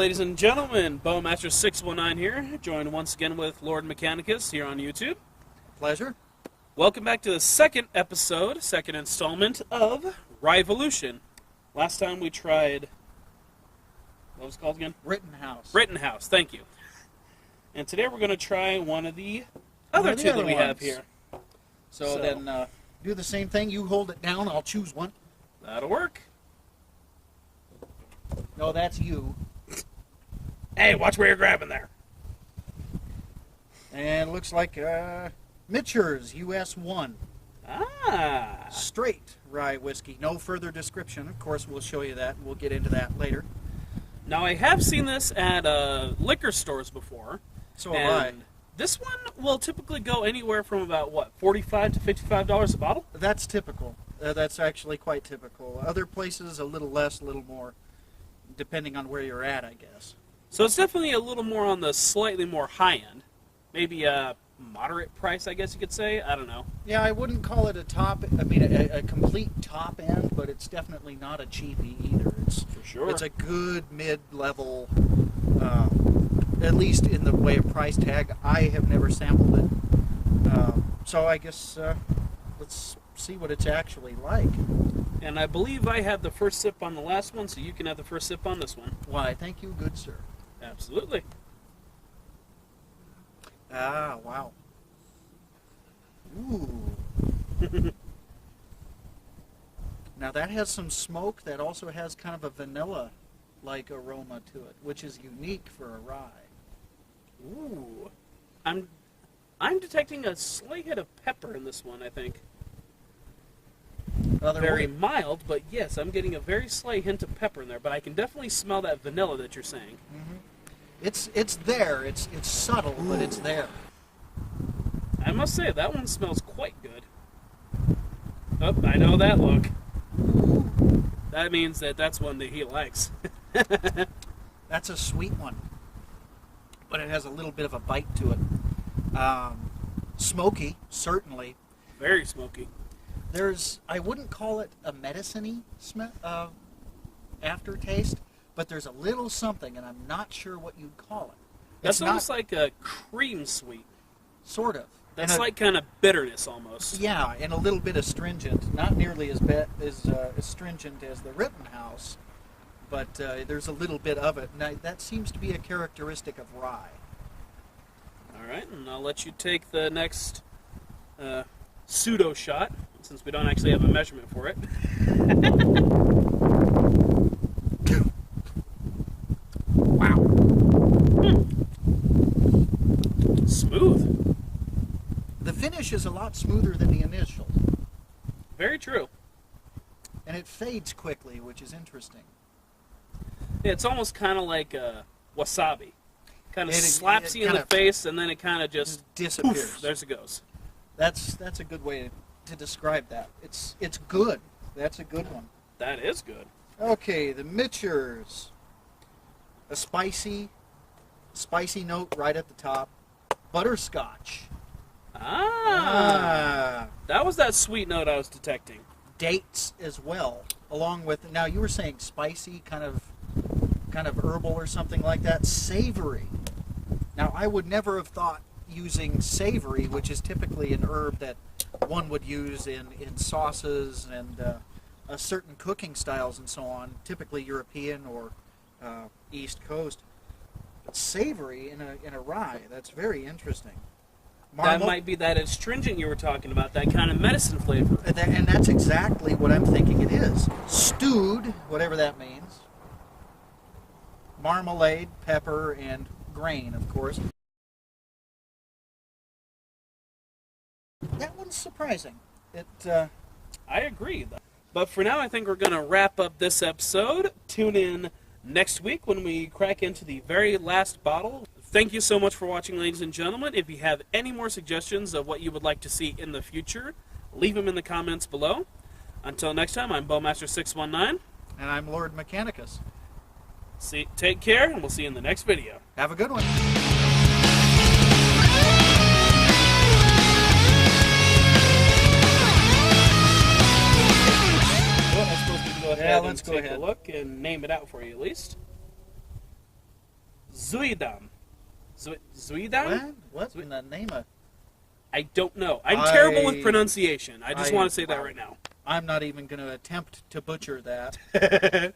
ladies and gentlemen, Bowmaster619 here, joined once again with Lord Mechanicus here on YouTube. Pleasure. Welcome back to the second episode, second installment of Ryevolution. Last time we tried, what was it called again? Rittenhouse. Rittenhouse, thank you. And today we're going to try one of the other two that we have here. So then do the same thing. You hold it down, I'll choose one. That'll work. No, that's you. Hey, watch where you're grabbing there. And it looks like Mitcher's US 1. Ah. Straight rye whiskey. No further description. Of course, we'll show you that. We'll get into that later. Now, I have seen this at liquor stores before. So have I. This one will typically go anywhere from about, what, $45 to $55 a bottle? That's typical. That's actually quite typical. Other places, a little less, a little more, depending on where you're at, I guess. So it's definitely a little more on the slightly more high end. Maybe a moderate price, I guess you could say. I don't know. Yeah, I wouldn't call it a complete top end, but it's definitely not a cheapie either. It's for sure. It's a good mid-level, at least in the way of price tag. I have never sampled it, so I guess let's see what it's actually like. And I believe I had the first sip on the last one, so you can have the first sip on this one. Why, thank you, good sir. Absolutely. Ah, wow. Ooh. Now that has some smoke. That also has kind of a vanilla-like aroma to it, which is unique for a rye. Ooh. I'm detecting a slight hit of pepper in this one, I think. Very mild, but yes, I'm getting a very slight hint of pepper in there, but I can definitely smell that vanilla that you're saying. Mm-hmm. It's there. It's subtle, but it's there. I must say, that one smells quite good. Oh, I know that look. That means that that's one that he likes. That's a sweet one, but it has a little bit of a bite to it. Smoky, certainly. Very smoky. I wouldn't call it a medicine-y aftertaste, but there's a little something, and I'm not sure what you'd call it. That's almost like a cream sweet. Sort of. That's like kind of bitterness almost. Yeah, and a little bit astringent. Not nearly as astringent as the Rittenhouse, but there's a little bit of it. Now, that seems to be a characteristic of rye. All right, and I'll let you take the next pseudo shot, since we don't actually have a measurement for it. Wow. Smooth. The finish is a lot smoother than the initial. Very true. And it fades quickly, which is interesting. Yeah, it's almost kind of like wasabi. Kind of slaps you in the face, and then it kind of just disappears. Poof, there it goes. That's a good way to describe that. It's good. That's a good one. That is good. Okay, the Mitchers. A spicy note right at the top. Butterscotch. That was that sweet note I was detecting. Dates as well, along with, now you were saying spicy, kind of herbal or something like that. Savory. Now I would never have thought using savory, which is typically an herb that one would use in sauces and certain cooking styles and so on, typically European or East Coast. But savory in a rye, that's very interesting. That might be that astringent you were talking about, that kind of medicine flavor. And that's exactly what I'm thinking it is. Stewed, whatever that means. Marmalade, pepper, and grain, of course. That one's surprising. I agree. But for now, I think we're going to wrap up this episode. Tune in next week when we crack into the very last bottle. Thank you so much for watching, ladies and gentlemen. If you have any more suggestions of what you would like to see in the future, leave them in the comments below. Until next time, I'm Bowmaster619. And I'm Lord Mechanicus. Take care, and we'll see you in the next video. Have a good one. Well, I suppose we can go ahead let's and take a look and name it out for you at least. Zuidam. Zuidam? What in the name of... I don't know. I'm terrible with pronunciation. I just want to say that right now. I'm not even going to attempt to butcher that.